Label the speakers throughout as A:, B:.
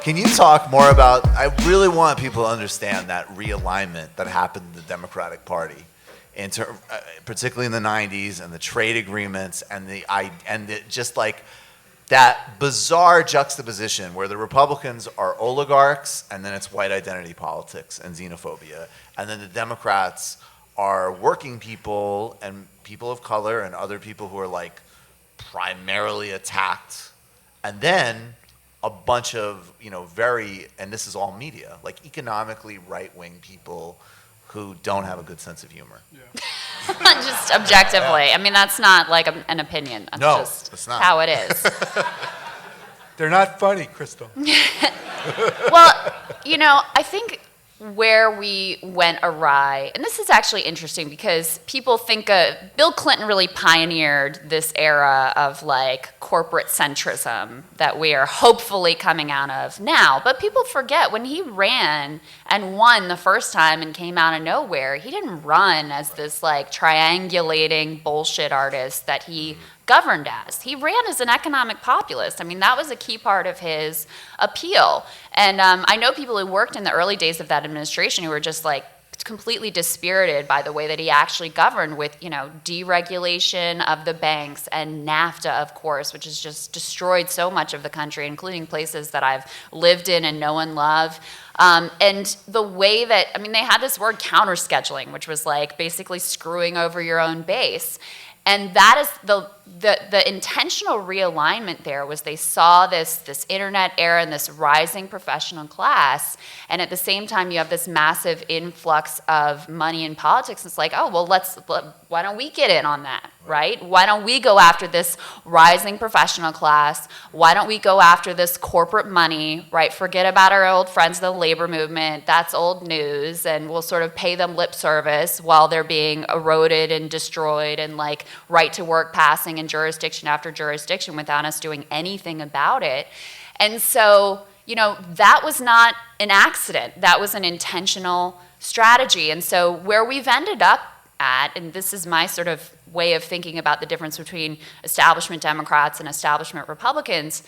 A: Can you talk more about, I really want people to understand that realignment that happened in the Democratic Party, particularly in the 90s, and the trade agreements, and just like that bizarre juxtaposition where the Republicans are oligarchs, and then it's white identity politics and xenophobia, and then the Democrats are working people and people of color and other people who are like primarily attacked, and then a bunch of, and this is all media, like economically right-wing people who don't have a good sense of humor.
B: Yeah. Just objectively. I mean, that's not like an opinion. That's
A: No,
B: just
A: it's not.
B: how it is.
C: They're not funny, Krystal.
B: Well, I think where we went awry, and this is actually interesting because people think Bill Clinton really pioneered this era of like corporate centrism that we are hopefully coming out of now. But people forget when he ran and won the first time and came out of nowhere, he didn't run as this like triangulating bullshit artist that he governed as. He ran as an economic populist. I mean, that was a key part of his appeal. And I know people who worked in the early days of that administration who were just like completely dispirited by the way that he actually governed with, deregulation of the banks and NAFTA, of course, which has just destroyed so much of the country, including places that I've lived in and know and love. And the way that, they had this word counterscheduling, which was like basically screwing over your own base. And that is the intentional realignment there was they saw this internet era and this rising professional class, and at the same time you have this massive influx of money in politics. It's like, oh, well, why don't we get in on that, right? Why don't we go after this rising professional class? Why don't we go after this corporate money, right? Forget about our old friends, the labor movement. That's old news, and we'll sort of pay them lip service while they're being eroded and destroyed and like right to work passing in jurisdiction after jurisdiction without us doing anything about it. And so, that was not an accident. That was an intentional strategy. And so where we've ended up at, and this is my sort of way of thinking about the difference between establishment Democrats and establishment Republicans,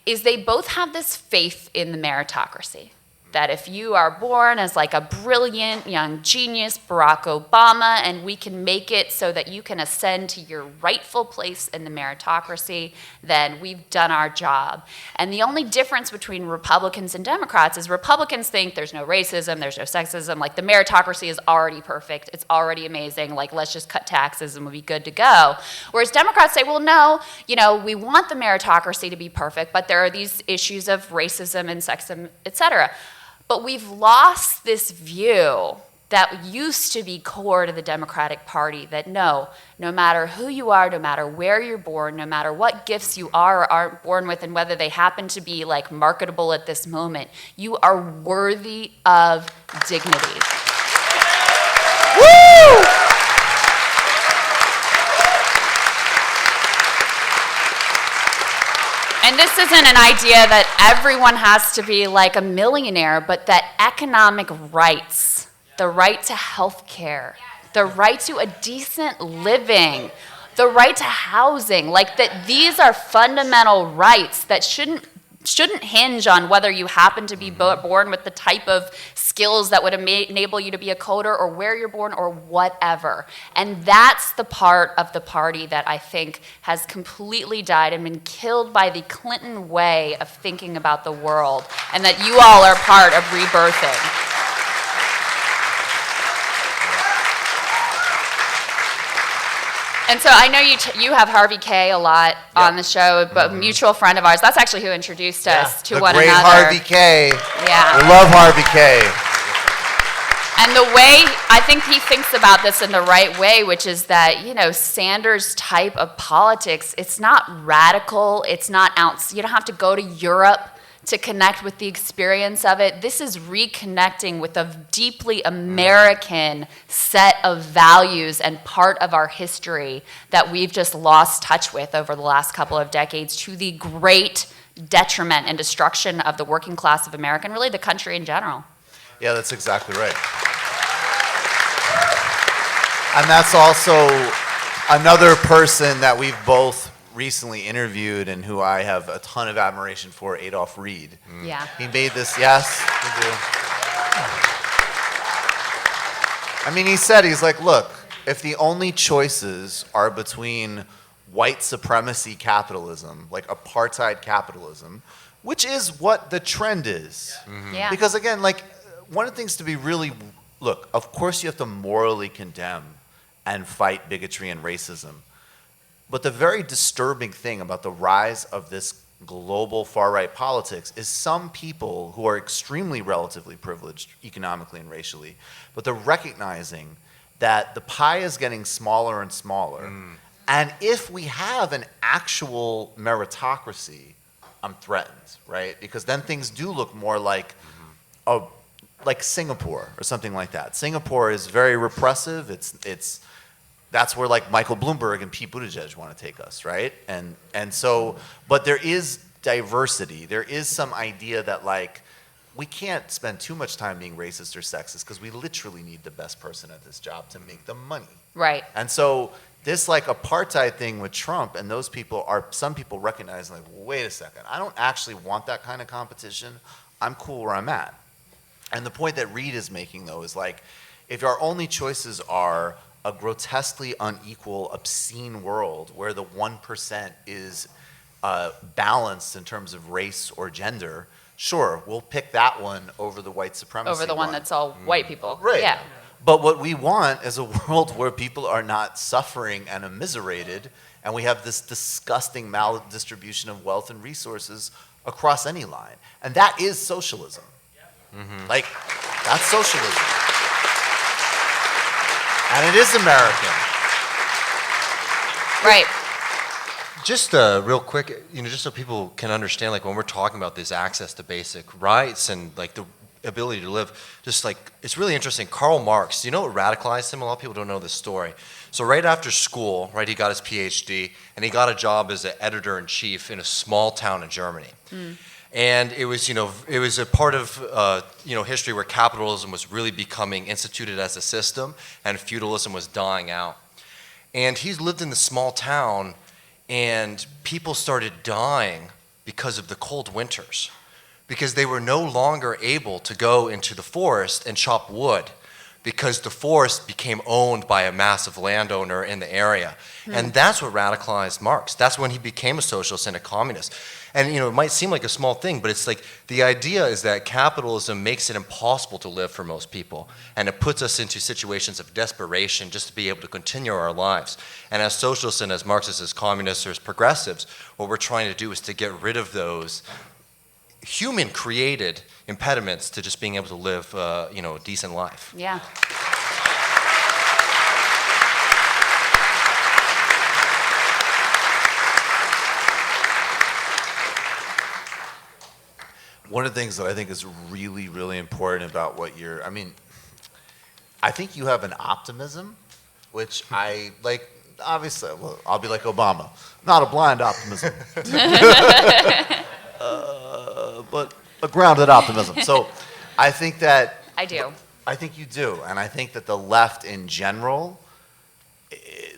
B: is they both have this faith in the meritocracy. That if you are born as like a brilliant young genius, Barack Obama, and we can make it so that you can ascend to your rightful place in the meritocracy, then we've done our job. And the only difference between Republicans and Democrats is Republicans think there's no racism, there's no sexism, like the meritocracy is already perfect, it's already amazing, like let's just cut taxes and we'll be good to go. Whereas Democrats say, well, no, we want the meritocracy to be perfect, but there are these issues of racism and sexism, et cetera. But we've lost this view that used to be core to the Democratic Party, that no matter who you are, no matter where you're born, no matter what gifts you are or aren't born with, and whether they happen to be like marketable at this moment, you are worthy of dignity. Woo! And this isn't an idea that everyone has to be like a millionaire, but that economic rights, the right to health care, the right to a decent living, the right to housing, like that these are fundamental rights that shouldn't hinge on whether you happen to be born with the type of skills that would enable you to be a coder or where you're born or whatever. And that's the part of the party that I think has completely died and been killed by the Clinton way of thinking about the world, and that you all are part of rebirthing. And so I know you have Harvey K a lot on the show, but a mutual friend of ours. That's actually who introduced us to one another.
A: The great Harvey K.
B: Yeah.
A: We love Harvey K.
B: And the way I think he thinks about this in the right way, which is that, Sanders' type of politics, it's not radical, it's not out. You don't have to go to Europe to connect with the experience of it. This is reconnecting with a deeply American set of values and part of our history that we've just lost touch with over the last couple of decades, to the great detriment and destruction of the working class of America and really the country in general.
A: Yeah, that's exactly right. And that's also another person that we've both recently interviewed and who I have a ton of admiration for, Adolph Reed.
B: Yeah.
A: He made this, yes, we do. I mean, he's like, look, if the only choices are between white supremacy capitalism, like apartheid capitalism, which is what the trend is.
B: Yeah.
A: Because again, like, one of the things to be really, look, of course you have to morally condemn and fight bigotry and racism. But the very disturbing thing about the rise of this global far-right politics is some people who are extremely relatively privileged economically and racially, but they're recognizing that the pie is getting smaller and smaller. And if we have an actual meritocracy, I'm threatened, right? Because then things do look more like like Singapore or something like that. Singapore is very repressive. That's where like Michael Bloomberg and Pete Buttigieg want to take us, right? And so, but there is diversity. There is some idea that like we can't spend too much time being racist or sexist because we literally need the best person at this job to make the money.
B: Right.
A: And so this like apartheid thing with Trump and those people are, some people recognize like, wait a second, I don't actually want that kind of competition. I'm cool where I'm at. And the point that Reed is making though is like, if our only choices are a grotesquely unequal, obscene world where the 1% is balanced in terms of race or gender, sure, we'll pick that one over the white supremacy
B: Over the one that's all white people.
A: Right.
B: Yeah.
A: But what we want is a world where people are not suffering and immiserated, and we have this disgusting maldistribution of wealth and resources across any line. And that is socialism. Like, that's socialism. And it is American.
B: Right.
D: Just real quick, just so people can understand, like when we're talking about this access to basic rights and like the ability to live, just like, it's really interesting. Karl Marx, do you know what radicalized him? A lot of people don't know this story. So right after school, right, he got his PhD and he got a job as an editor-in-chief in a small town in Germany. And it was, it was a part of, history where capitalism was really becoming instituted as a system and feudalism was dying out. And he's lived in this small town and people started dying because of the cold winters, because they were no longer able to go into the forest and chop wood because the forest became owned by a massive landowner in the area. And that's what radicalized Marx. That's when he became a socialist and a communist. And it might seem like a small thing, but it's like the idea is that capitalism makes it impossible to live for most people. And it puts us into situations of desperation just to be able to continue our lives. And as socialists and as Marxists, as communists, or as progressives, what we're trying to do is to get rid of those human-created impediments to just being able to live, a decent life.
B: Yeah.
A: One of the things that I think is really, really important about what I think you have an optimism, which I like, obviously, well, I'll be like Obama, not a blind optimism, but a grounded optimism. So I think that...
B: I do.
A: I think you do, and I think that the left in general,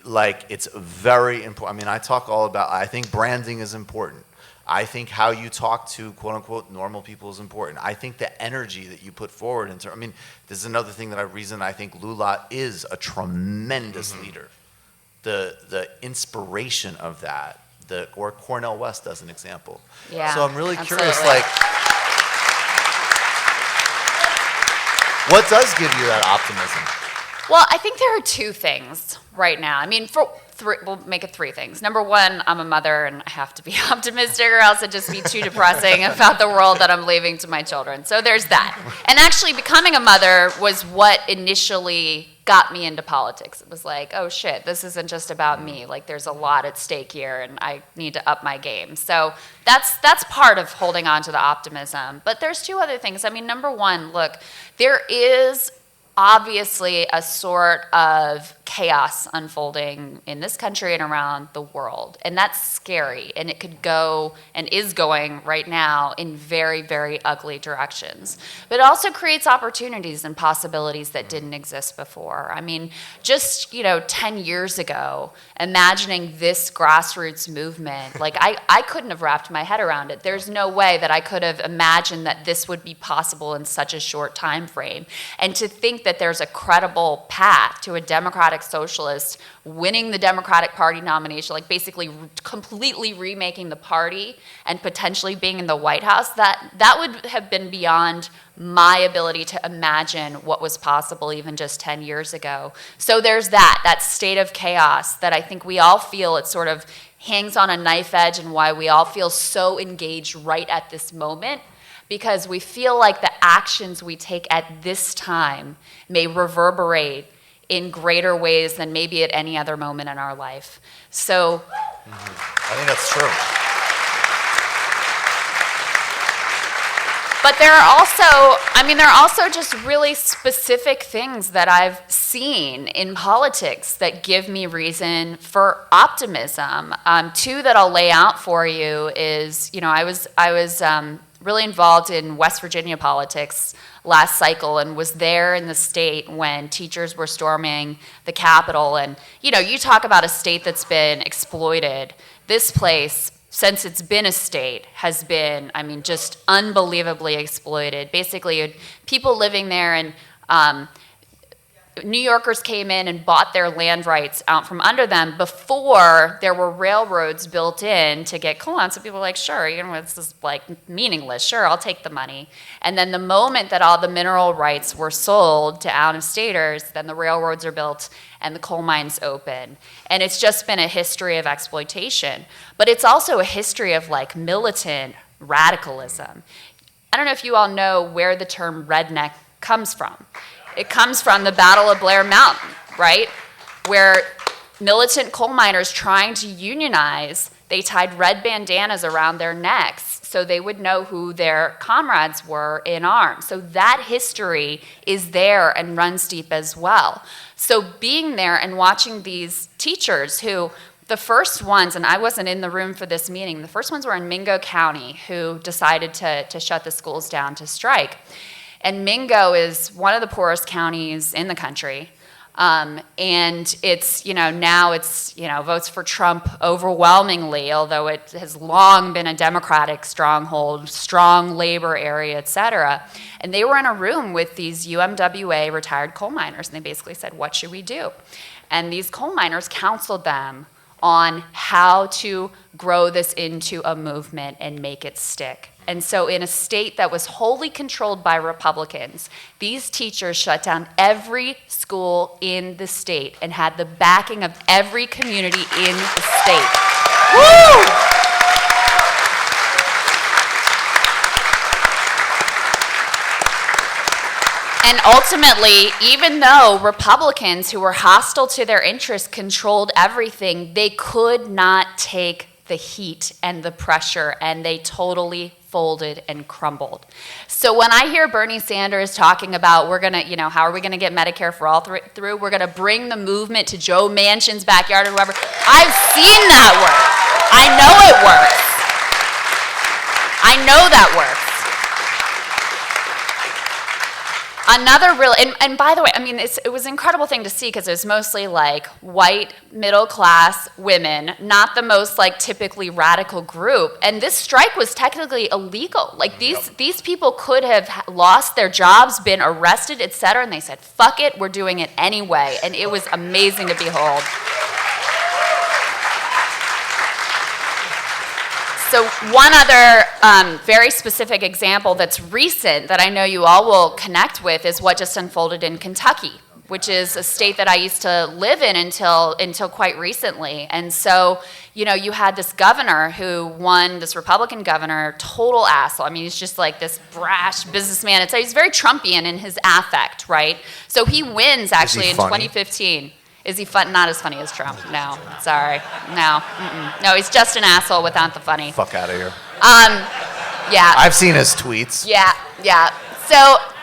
A: it's very important. I talk all about, I think branding is important. I think how you talk to quote-unquote normal people is important. I think the energy that you put forward this is another thing reason I think Lula is a tremendous leader. The inspiration of that, or Cornel West as an example.
B: Yeah,
A: so I'm really curious,
B: absolutely.
A: What does give you that optimism?
B: Well, I think there are two things right now. We'll make it three things. Number one, I'm a mother and I have to be optimistic or else it'd just be too depressing about the world that I'm leaving to my children. So there's that. And actually becoming a mother was what initially got me into politics. It was like, oh shit, this isn't just about me. Like there's a lot at stake here and I need to up my game. So that's part of holding on to the optimism. But there's two other things. Number one, look, there is obviously a sort of chaos unfolding in this country and around the world. And that's scary. And it could go, and is going right now, in very, very ugly directions. But it also creates opportunities and possibilities that didn't exist before. I mean, just, 10 years ago, imagining this grassroots movement, like I couldn't have wrapped my head around it. There's no way that I could have imagined that this would be possible in such a short time frame. And to think that there's a credible path to a democratic socialist winning the Democratic Party nomination, like basically completely remaking the party and potentially being in the White House, that would have been beyond my ability to imagine what was possible even just 10 years ago. So there's that state of chaos that I think we all feel. It sort of hangs on a knife edge, and why we all feel so engaged right at this moment, because we feel like the actions we take at this time may reverberate in greater ways than maybe at any other moment in our life. So
A: I think that's true.
B: But there are also just really specific things that I've seen in politics that give me reason for optimism. Two that I'll lay out for you is, I was really involved in West Virginia politics last cycle, and was there in the state when teachers were storming the Capitol. And, you talk about a state that's been exploited. This place, since it's been a state, has been, just unbelievably exploited. Basically, people living there, and New Yorkers came in and bought their land rights out from under them before there were railroads built in to get coal on. So people were like, sure, this is like meaningless. Sure, I'll take the money. And then the moment that all the mineral rights were sold to out-of-staters, then the railroads are built and the coal mines open. And it's just been a history of exploitation. But it's also a history of like militant radicalism. I don't know if you all know where the term redneck comes from. It comes from the Battle of Blair Mountain, right? Where militant coal miners trying to unionize, they tied red bandanas around their necks so they would know who their comrades were in arms. So that history is there and runs deep as well. So being there and watching these teachers who, the first ones, and I wasn't in the room for this meeting, the first ones were in Mingo County, who decided to shut the schools down to strike. And Mingo is one of the poorest counties in the country. And it's, now it's, votes for Trump overwhelmingly, although it has long been a Democratic stronghold, strong labor area, et cetera. And they were in a room with these UMWA retired coal miners, and they basically said, what should we do? And these coal miners counseled them on how to grow this into a movement and make it stick. And so in a state that was wholly controlled by Republicans, these teachers shut down every school in the state and had the backing of every community in the state. Woo! And ultimately, even though Republicans who were hostile to their interests controlled everything, they could not take the heat and the pressure, and they totally folded and crumbled. So when I hear Bernie Sanders talking about we're gonna, how are we gonna get Medicare for all through? We're gonna bring the movement to Joe Manchin's backyard or whoever. I've seen that work. I know it works. I know that works. Another real, and by the way, it was an incredible thing to see because it was mostly like white, middle-class women, not the most like typically radical group. And this strike was technically illegal. Like these people could have lost their jobs, been arrested, et cetera, and they said, fuck it, we're doing it anyway. And it was amazing to behold. So one other very specific example that's recent that I know you all will connect with is what just unfolded in Kentucky, which is a state that I used to live in until quite recently. And so, you had this governor who won, this Republican governor, total asshole. He's just like this brash businessman. He's very Trumpian in his affect, right? So he wins actually in 2015. Is he fun? Not as funny as Trump. No, sorry. No, no, he's just an asshole without the funny.
A: Fuck out of here.
B: Yeah.
A: I've seen his tweets.
B: Yeah.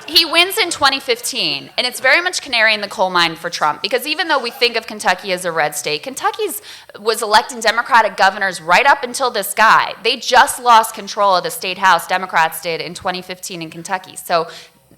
B: he wins in 2015, and it's very much canary in the coal mine for Trump, because even though we think of Kentucky as a red state, Kentucky's was electing Democratic governors right up until this guy. They just lost control of the state house, Democrats did, in 2015 in Kentucky. So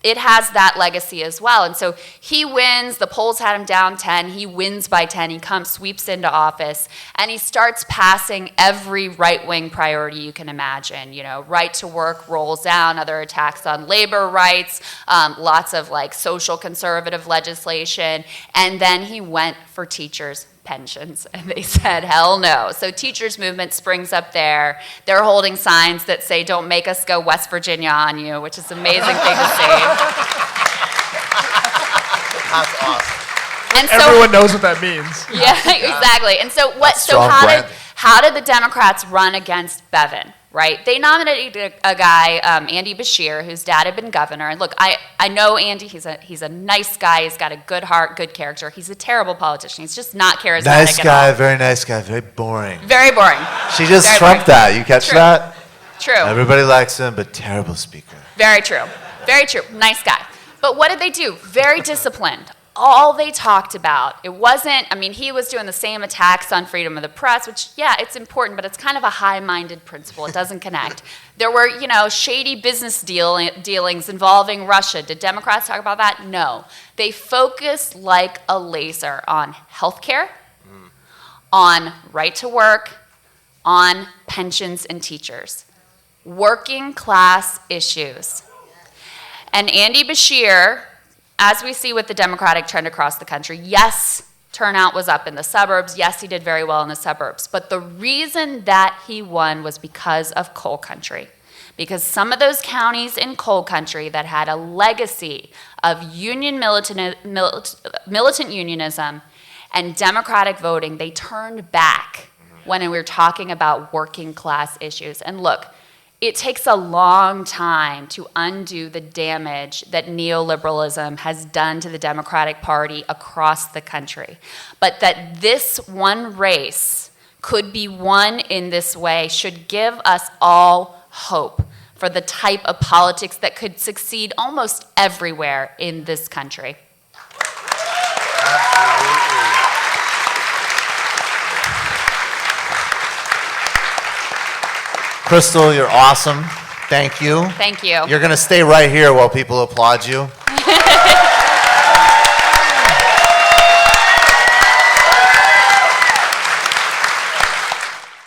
B: it has that legacy as well. And so he wins, the polls had him down 10, he wins by 10, he sweeps into office, and he starts passing every right-wing priority you can imagine. You know, right to work rolls down, other attacks on labor rights, lots of like social conservative legislation, and then he went for teachers' pensions, and they said hell no. So teachers movement springs up there. They're holding signs that say don't make us go West Virginia on you, which is an amazing thing to say.
A: That's awesome.
B: And so,
C: Everyone knows what that means.
B: yeah, exactly. And so what?
A: That's
B: So
A: strong branding.
B: how did the Democrats run against Bevin? Right? They nominated a guy, Andy Beshear, whose dad had been governor. And look, I know Andy. He's a nice guy. He's got a good heart, good character. He's a terrible politician. He's just not charismatic
A: Nice
B: at
A: guy,
B: all.
A: very nice guy, very boring.
B: Very boring.
A: She just
B: Very
A: trumped
B: boring.
A: that. You catch
B: True.
A: that?
B: True.
A: Everybody likes him, but terrible speaker.
B: Very true. Very true. Nice guy. But what did they do? Very disciplined. All they talked about, it wasn't, I mean, he was doing the same attacks on freedom of the press, which, yeah, it's important, but it's kind of a high-minded principle. It doesn't connect. There were, you know, shady business dealings involving Russia. Did Democrats talk about that? No. They focused like a laser on healthcare, on right to work, on pensions and teachers. Working class issues. And Andy Beshear, as we see with the Democratic trend across the country, yes, turnout was up in the suburbs. Yes, he did very well in the suburbs. But the reason that he won was because of coal country. Because some of those counties in coal country that had a legacy of union militant unionism and democratic voting, they turned back when we were talking about working class issues. And look, it takes a long time to undo the damage that neoliberalism has done to the Democratic Party across the country. But that this one race could be won in this way should give us all hope for the type of politics that could succeed almost everywhere in this country.
A: Krystal, you're awesome. Thank you.
B: Thank you.
A: You're going to stay right here while people applaud you.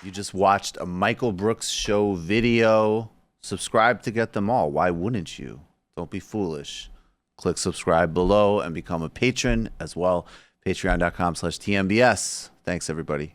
A: You just watched a Michael Brooks Show video. Subscribe to get them all. Why wouldn't you? Don't be foolish. Click subscribe below and become a patron as well. Patreon.com/TMBS. Thanks, everybody.